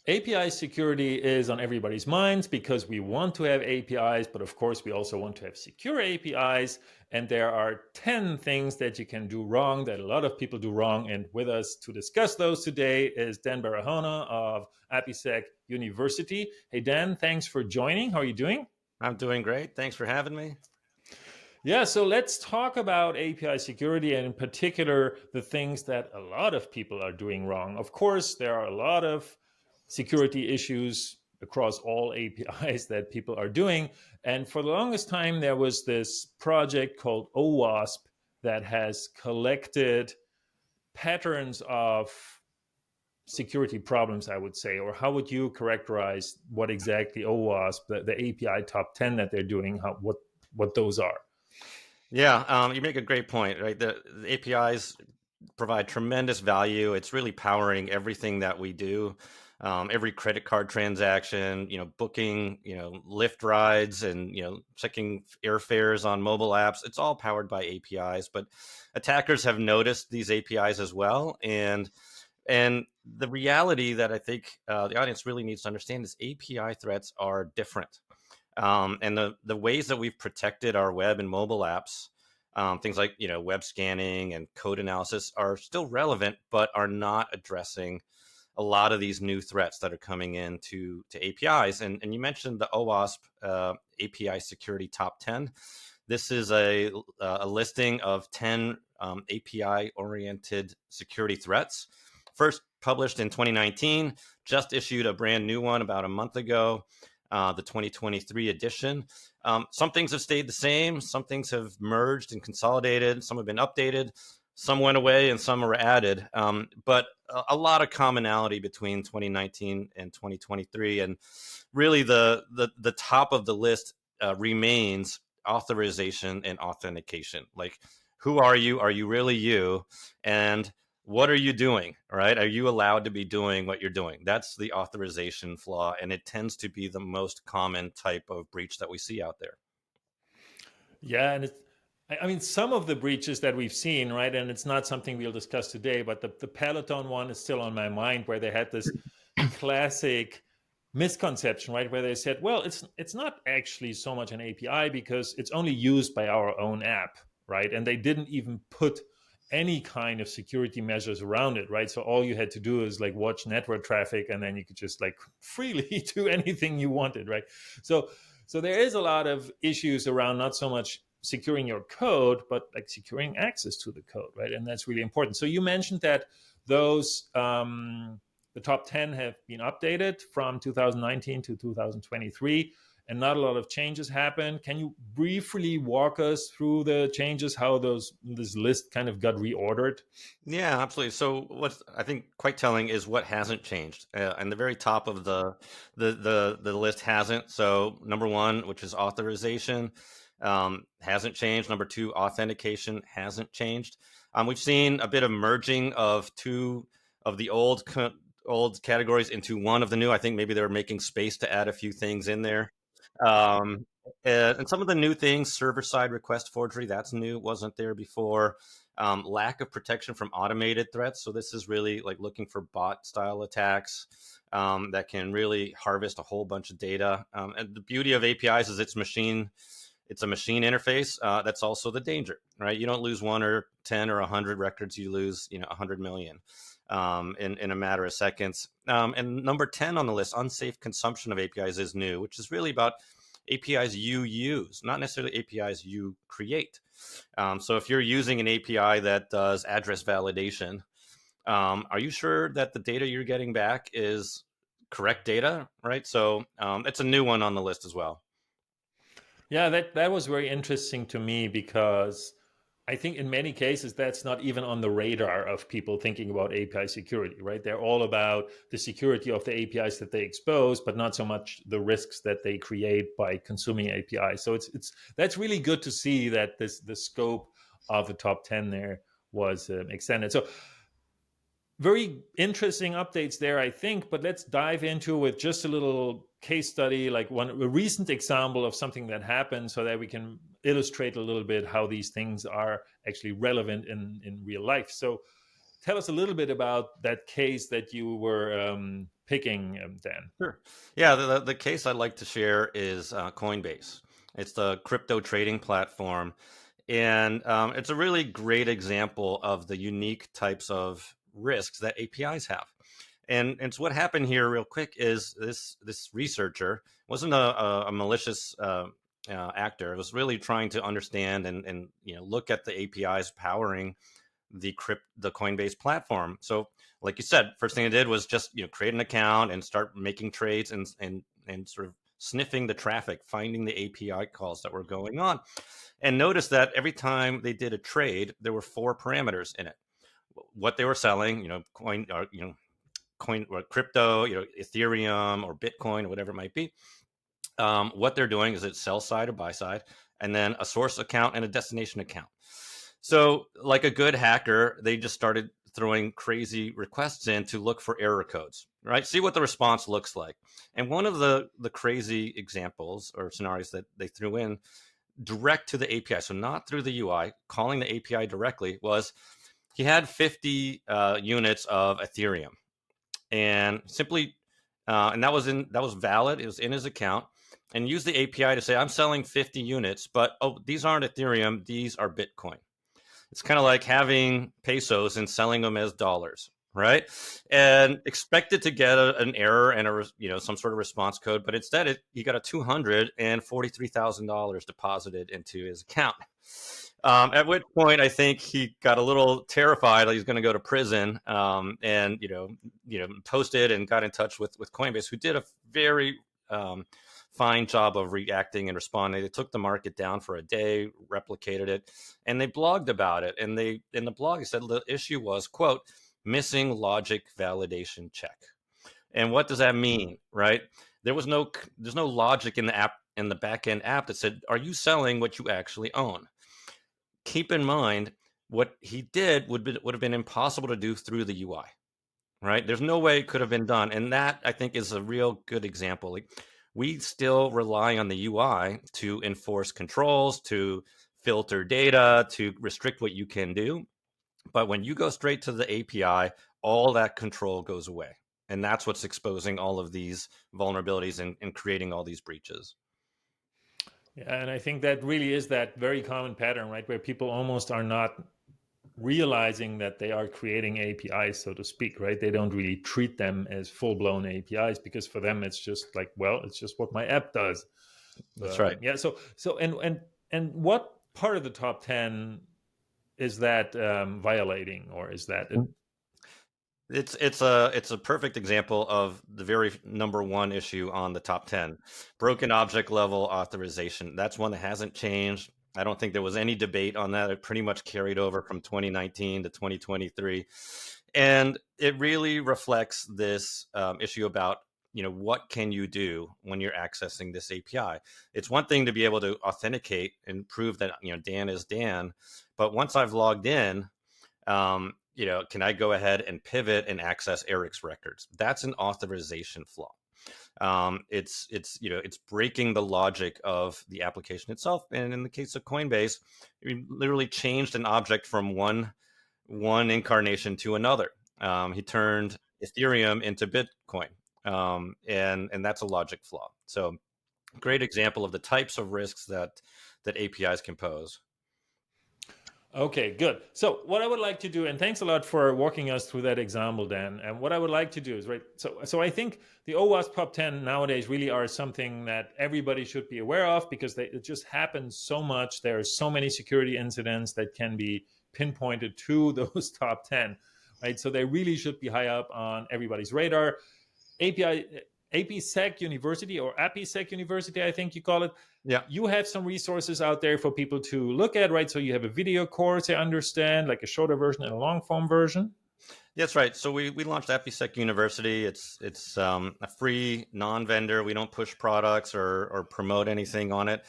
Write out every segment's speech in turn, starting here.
API security is on everybody's minds because we want to have APIs, but of course we also want to have secure APIs. And there are 10 things that you can do wrong, that a lot of people do wrong. And with us to discuss those today is Dan Barahona of APIsec University. Hey, Dan, thanks for joining. How are you doing? I'm doing great. Thanks for having me. Yeah, so let's talk about API security and in particular the things that a lot of people are doing wrong. Of course, there are a lot of security issues across all APIs that people are doing. And for the longest time, there was this project called OWASP that has collected patterns of security problems, I would say. Or how would you characterize what exactly OWASP, the API top 10 that they're doing, what those are? Yeah, you make a great point, right? The APIs provide tremendous value. It's really powering everything that we do. Every credit card transaction, booking, Lyft rides and, checking airfares on mobile apps. It's all powered by APIs, but attackers have noticed these APIs as well. And the reality that I think the audience really needs to understand is API threats are different. And the ways that we've protected our web and mobile apps, things like web scanning and code analysis, are still relevant, but are not addressing a lot of these new threats that are coming in to APIs. And you mentioned the OWASP API Security Top 10. This is a listing of 10 API-oriented security threats. First published in 2019, just issued a brand new one about a month ago. The 2023 edition. Some things have stayed the same. Some things have merged and consolidated. Some have been updated. Some went away and some are added. But a lot of commonality between 2019 and 2023. And really the top of the list remains authorization and authentication. Like, who are you? Are you really you? And what are you doing, right? Are you allowed to be doing what you're doing? That's the authorization flaw, and it tends to be the most common type of breach that we see out there. Yeah, and I mean, some of the breaches that we've seen, right? And it's not something we'll discuss today, but the Peloton one is still on my mind, where they had this classic misconception, right? Where they said, well, it's not actually so much an API because it's only used by our own app, right? And they didn't even put any kind of security measures around it, right? So all you had to do is like watch network traffic, and then you could just like freely do anything you wanted, right? So there is a lot of issues around not so much securing your code, but like securing access to the code, right? And that's really important. So you mentioned that those the top 10 have been updated from 2019 to 2023, and not a lot of changes happened. Can you briefly walk us through the changes, how this list kind of got reordered? Yeah, absolutely. So what's I think quite telling is what hasn't changed. And the very top of the list hasn't. So number one, which is authorization, hasn't changed. Number two, authentication hasn't changed. We've seen a bit of merging of two of the old categories into one of the new. I think maybe they're making space to add a few things in there. Um, and some of the new things, server-side request forgery, that's new, wasn't there before. Lack of protection from automated threats. So this is really like looking for bot-style attacks that can really harvest a whole bunch of data. And the beauty of APIs is it's a machine interface. That's also the danger, right? You don't lose 1 or 10 or 100 records. You lose, 100 million in a matter of seconds. And number 10 on the list, unsafe consumption of APIs, is new, which is really about APIs you use, not necessarily APIs you create. So if you're using an API that does address validation, are you sure that the data you're getting back is correct data, right? So it's a new one on the list as well. Yeah, that was very interesting to me because I think in many cases that's not even on the radar of people thinking about API security, right? They're all about the security of the APIs that they expose, but not so much the risks that they create by consuming APIs. So it's that's really good to see that the scope of the top 10 there was extended. So very interesting updates there, I think, but let's dive into with just a little case study, like a recent example of something that happened so that we can illustrate a little bit how these things are actually relevant in real life. So tell us a little bit about that case that you were picking, Dan. Sure. Yeah, the case I'd like to share is Coinbase. It's the crypto trading platform, and it's a really great example of the unique types of risks that APIs have. And so what happened here, real quick, is this researcher wasn't a malicious actor. It was really trying to understand and look at the APIs powering the Coinbase platform. So, like you said, first thing I did was just create an account and start making trades and sort of sniffing the traffic, finding the API calls that were going on, and notice that every time they did a trade, there were 4 parameters in it: what they were selling, coin or crypto, Ethereum or Bitcoin or whatever it might be. What they're doing is it's sell side or buy side, and then a source account and a destination account. So, like a good hacker, they just started throwing crazy requests in to look for error codes, right? See what the response looks like. And one of the crazy examples or scenarios that they threw in direct to the API, so not through the UI, calling the API directly, was he had 50 units of Ethereum, and simply, and that was valid. It was in his account, and used the API to say, "I'm selling 50 units, but these aren't Ethereum; these are Bitcoin." It's kind of like having pesos and selling them as dollars, right? And expected to get an error and some sort of response code, but instead he got a $243,000 deposited into his account. At which point I think he got a little terrified, like he's going to go to prison, and posted and got in touch with Coinbase, who did a very fine job of reacting and responding. They took the market down for a day, replicated it, and they blogged about it. And in the blog, they said the issue was, quote, missing logic validation check. And what does that mean, right? There's no logic in the app, in the backend app, that said, are you selling what you actually own? Keep in mind, what he did would have been impossible to do through the UI, right? There's no way it could have been done. And that, I think, is a real good example. Like, we still rely on the UI to enforce controls, to filter data, to restrict what you can do. But when you go straight to the API, all that control goes away. And that's what's exposing all of these vulnerabilities and creating all these breaches. Yeah, and I think that really is that very common pattern, right, where people almost are not realizing that they are creating APIs, so to speak, right? They don't really treat them as full-blown APIs, because for them it's just like, well, it's just what my app does. That's right. Yeah. So and what part of the top 10 is that violating, or is that? It's a perfect example of the very number one issue on the top 10, broken object level authorization. That's one that hasn't changed. I don't think there was any debate on that. It pretty much carried over from 2019 to 2023. And it really reflects this issue about, what can you do when you're accessing this API? It's one thing to be able to authenticate and prove that, Dan is Dan. But once I've logged in, can I go ahead and pivot and access Eric's records? That's an authorization flaw. It's breaking the logic of the application itself. And in the case of Coinbase, we literally changed an object from one incarnation to another. He turned Ethereum into Bitcoin, and that's a logic flaw. So, great example of the types of risks that APIs can pose. Okay, good. So what I would like to do, and thanks a lot for walking us through that example, Dan. And what I would like to do is, right, so I think the OWASP top 10 nowadays really are something that everybody should be aware of, because it just happens so much. There are so many security incidents that can be pinpointed to those top 10, right? So they really should be high up on everybody's radar. APIsec University, or APIsec University, I think you call it. Yeah. You have some resources out there for people to look at, right? So you have a video course, I understand, like a shorter version and a long form version. That's right. So we launched APIsec University. It's a free non-vendor. We don't push products or promote anything on it.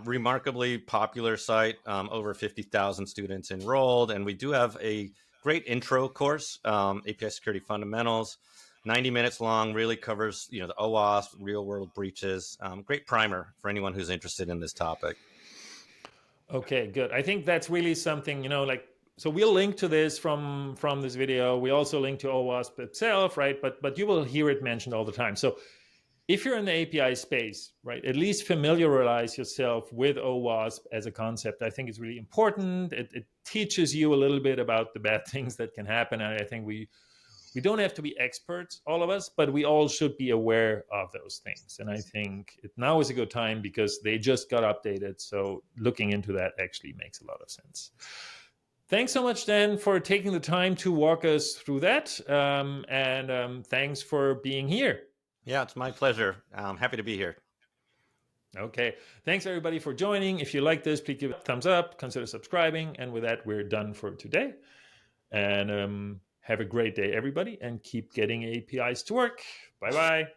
Remarkably popular site, over 50,000 students enrolled. And we do have a great intro course, API Security Fundamentals. 90 minutes long, really covers, the OWASP, real world breaches. Great primer for anyone who's interested in this topic. Okay, good. I think that's really something, like so we'll link to this from this video. We also link to OWASP itself, right? But you will hear it mentioned all the time. So if you're in the API space, right, at least familiarize yourself with OWASP as a concept. I think it's really important. It teaches you a little bit about the bad things that can happen. And I think we don't have to be experts, all of us, but we all should be aware of those things. And I think now is a good time because they just got updated. So looking into that actually makes a lot of sense. Thanks so much, Dan, for taking the time to walk us through that. And thanks for being here. Yeah, it's my pleasure. I'm happy to be here. Okay. Thanks, everybody, for joining. If you like this, please give it a thumbs up, consider subscribing. And with that, we're done for today. And have a great day, everybody, and keep getting APIs to work. Bye-bye.